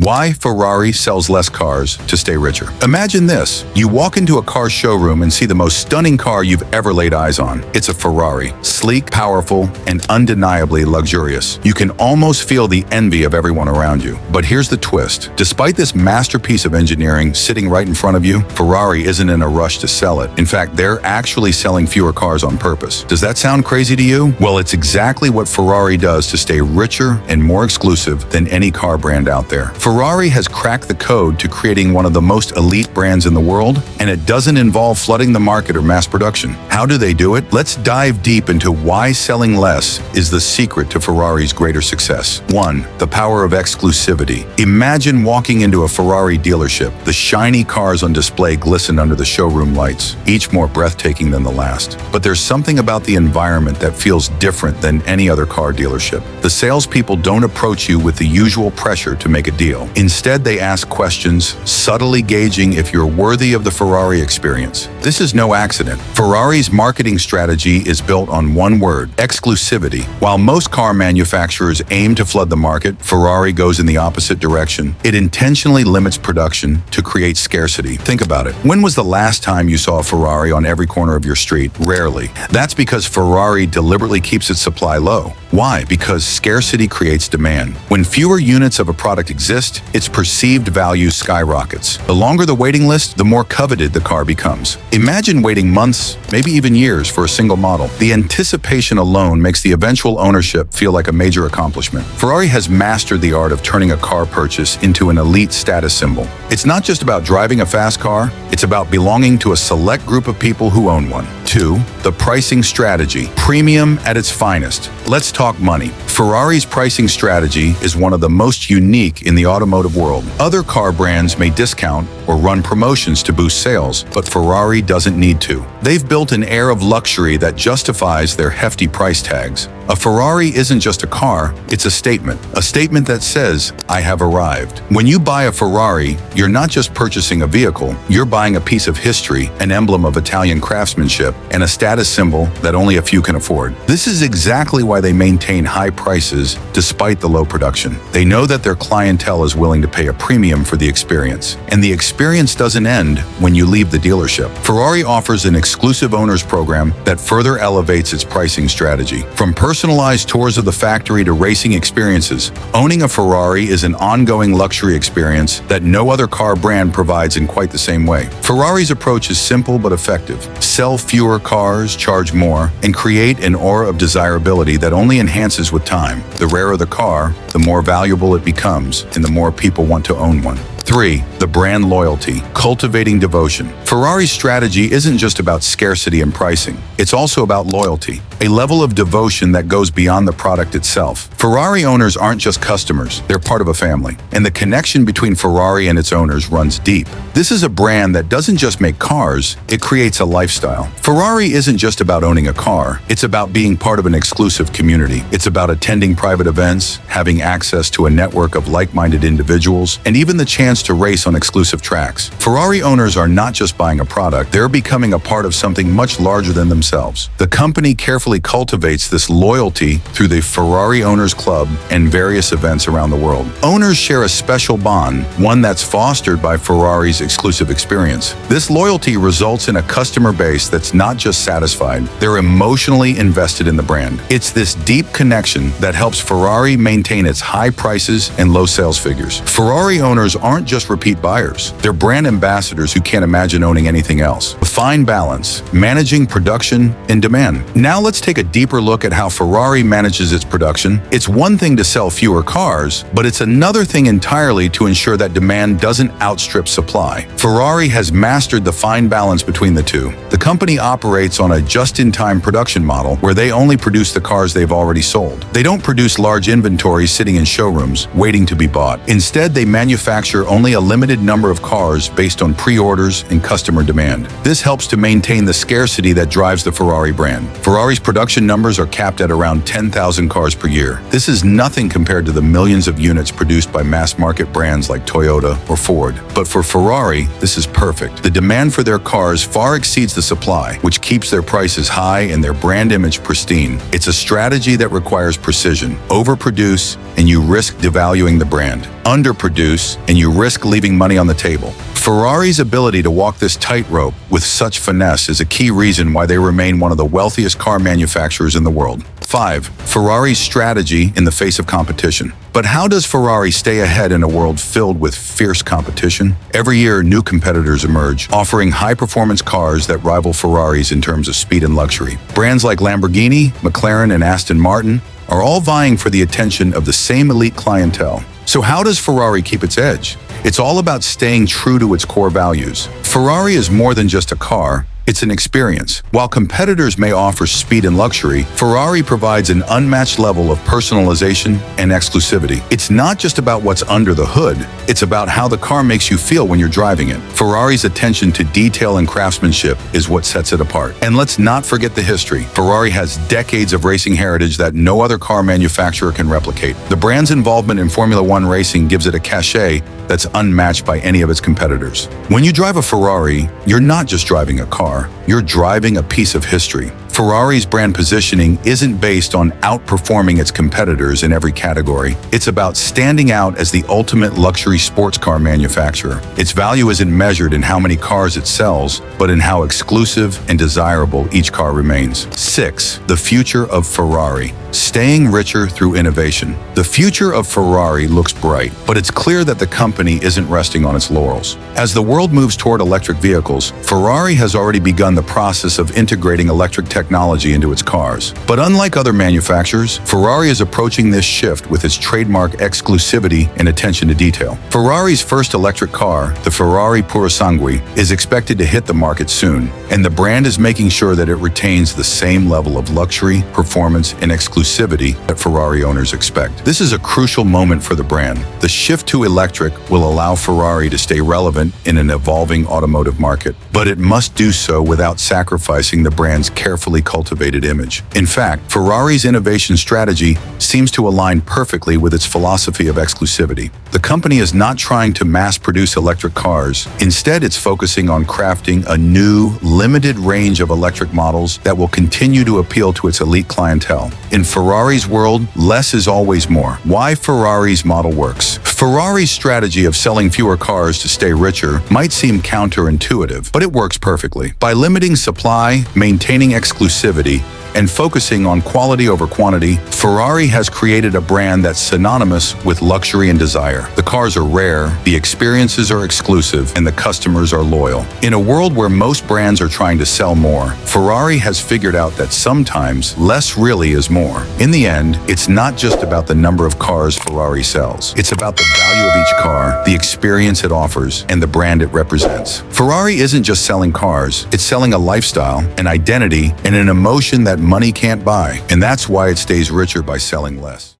Why Ferrari sells less cars to stay richer. Imagine this. You walk into a car showroom and see the most stunning car you've ever laid eyes on. It's a Ferrari. Sleek, powerful, and undeniably luxurious. You can almost feel the envy of everyone around you. But here's the twist. Despite this masterpiece of engineering sitting right in front of you, Ferrari isn't in a rush to sell it. In fact, they're actually selling fewer cars on purpose. Does that sound crazy to you? Well, it's exactly what Ferrari does to stay richer and more exclusive than any car brand out there. Ferrari has cracked the code to creating one of the most elite brands in the world, and it doesn't involve flooding the market or mass production. How do they do it? Let's dive deep into why selling less is the secret to Ferrari's greater success. 1. The power of exclusivity. Imagine walking into a Ferrari dealership. The shiny cars on display glisten under the showroom lights, each more breathtaking than the last. But there's something about the environment that feels different than any other car dealership. The salespeople don't approach you with the usual pressure to make a deal. Instead, they ask questions, subtly gauging if you're worthy of the Ferrari experience. This is no accident. Ferrari's marketing strategy is built on one word: exclusivity. While most car manufacturers aim to flood the market, Ferrari goes in the opposite direction. It intentionally limits production to create scarcity. Think about it. When was the last time you saw a Ferrari on every corner of your street? Rarely. That's because Ferrari deliberately keeps its supply low. Why? Because scarcity creates demand. When fewer units of a product exist, its perceived value skyrockets. The longer the waiting list, the more coveted the car becomes. Imagine waiting months, maybe even years, for a single model. The anticipation alone makes the eventual ownership feel like a major accomplishment. Ferrari has mastered the art of turning a car purchase into an elite status symbol. It's not just about driving a fast car, it's about belonging to a select group of people who own one. 2. The pricing strategy. Premium at its finest. Let's talk money. Ferrari's pricing strategy is one of the most unique in the automotive world. Other car brands may discount or run promotions to boost sales, but Ferrari doesn't need to. They've built an air of luxury that justifies their hefty price tags. A Ferrari isn't just a car, it's a statement that says, "I have arrived." When you buy a Ferrari, you're not just purchasing a vehicle, you're buying a piece of history, an emblem of Italian craftsmanship, and a status symbol that only a few can afford. This is exactly why they maintain high prices despite the low production. They know that their clientele is willing to pay a premium for the experience, and the experience doesn't end when you leave the dealership. Ferrari offers an exclusive owners program that further elevates its pricing strategy. From personalized tours of the factory to racing experiences, owning a Ferrari is an ongoing luxury experience that no other car brand provides in quite the same way. Ferrari's approach is simple but effective. Sell fewer cars, charge more, and create an aura of desirability that only enhances with time. The rarer the car, the more valuable it becomes, and the more people want to own one. 3. The brand loyalty, cultivating devotion. Ferrari's strategy isn't just about scarcity and pricing. It's also about loyalty, a level of devotion that goes beyond the product itself. Ferrari owners aren't just customers, they're part of a family, and the connection between Ferrari and its owners runs deep. This is a brand that doesn't just make cars, it creates a lifestyle. Ferrari isn't just about owning a car, it's about being part of an exclusive community. It's about attending private events, having access to a network of like-minded individuals, and even the chance to race on exclusive tracks. Ferrari owners are not just buying a product, they're becoming a part of something much larger than themselves. The company carefully cultivates this loyalty through the Ferrari Owners Club and various events around the world. Owners share a special bond, one that's fostered by Ferrari's exclusive experience. This loyalty results in a customer base that's not just satisfied, they're emotionally invested in the brand. It's this deep connection that helps Ferrari maintain its high prices and low sales figures. Ferrari owners aren't just repeat buyers. They're brand ambassadors who can't imagine owning anything else. A fine balance, managing production and demand. Now let's take a deeper look at how Ferrari manages its production. It's one thing to sell fewer cars, but it's another thing entirely to ensure that demand doesn't outstrip supply. Ferrari has mastered the fine balance between the two. The company operates on a just-in-time production model where they only produce the cars they've already sold. They don't produce large inventories sitting in showrooms waiting to be bought. Instead, they manufacture only a limited number of cars based on pre-orders and customer demand. This helps to maintain the scarcity that drives the Ferrari brand. Ferrari's production numbers are capped at around 10,000 cars per year. This is nothing compared to the millions of units produced by mass-market brands like Toyota or Ford. But for Ferrari, this is perfect. The demand for their cars far exceeds the supply, which keeps their prices high and their brand image pristine. It's a strategy that requires precision. Overproduce, and you risk devaluing the brand. underproduce, and you risk leaving money on the table. Ferrari's ability to walk this tightrope with such finesse is a key reason why they remain one of the wealthiest car manufacturers in the world. 5. Ferrari's strategy in the face of competition. But how does Ferrari stay ahead in a world filled with fierce competition? Every year, new competitors emerge, offering high-performance cars that rival Ferraris in terms of speed and luxury. Brands like Lamborghini, McLaren, and Aston Martin are all vying for the attention of the same elite clientele. So how does Ferrari keep its edge? It's all about staying true to its core values. Ferrari is more than just a car. It's an experience. While competitors may offer speed and luxury, Ferrari provides an unmatched level of personalization and exclusivity. It's not just about what's under the hood, it's about how the car makes you feel when you're driving it. Ferrari's attention to detail and craftsmanship is what sets it apart. And let's not forget the history. Ferrari has decades of racing heritage that no other car manufacturer can replicate. The brand's involvement in Formula One racing gives it a cachet that's unmatched by any of its competitors. When you drive a Ferrari, you're not just driving a car. You're driving a piece of history. Ferrari's brand positioning isn't based on outperforming its competitors in every category. It's about standing out as the ultimate luxury sports car manufacturer. Its value isn't measured in how many cars it sells, but in how exclusive and desirable each car remains. 6. The future of Ferrari. Staying richer through innovation. The future of Ferrari looks bright, but it's clear that the company isn't resting on its laurels. As the world moves toward electric vehicles, Ferrari has already begun the process of integrating electric technology into its cars. But unlike other manufacturers, Ferrari is approaching this shift with its trademark exclusivity and attention to detail. Ferrari's first electric car, the Ferrari Purosangue, is expected to hit the market soon, and the brand is making sure that it retains the same level of luxury, performance, and exclusivity that Ferrari owners expect. This is a crucial moment for the brand. The shift to electric will allow Ferrari to stay relevant in an evolving automotive market, but it must do so without sacrificing the brand's carefully cultivated image. In fact, Ferrari's innovation strategy seems to align perfectly with its philosophy of exclusivity. The company is not trying to mass-produce electric cars. Instead, it's focusing on crafting a new, limited range of electric models that will continue to appeal to its elite clientele. In Ferrari's world, less is always more. Why Ferrari's model works. Ferrari's strategy of selling fewer cars to stay richer might seem counterintuitive, but it works perfectly. By limiting supply, maintaining exclusivity, and focusing on quality over quantity, Ferrari has created a brand that's synonymous with luxury and desire. The cars are rare, the experiences are exclusive, and the customers are loyal. In a world where most brands are trying to sell more, Ferrari has figured out that sometimes less really is more. In the end, it's not just about the number of cars Ferrari sells. It's about the value of each car, the experience it offers, and the brand it represents. Ferrari isn't just selling cars, it's selling a lifestyle, an identity, and an emotion that money can't buy, and that's why it stays richer by selling less.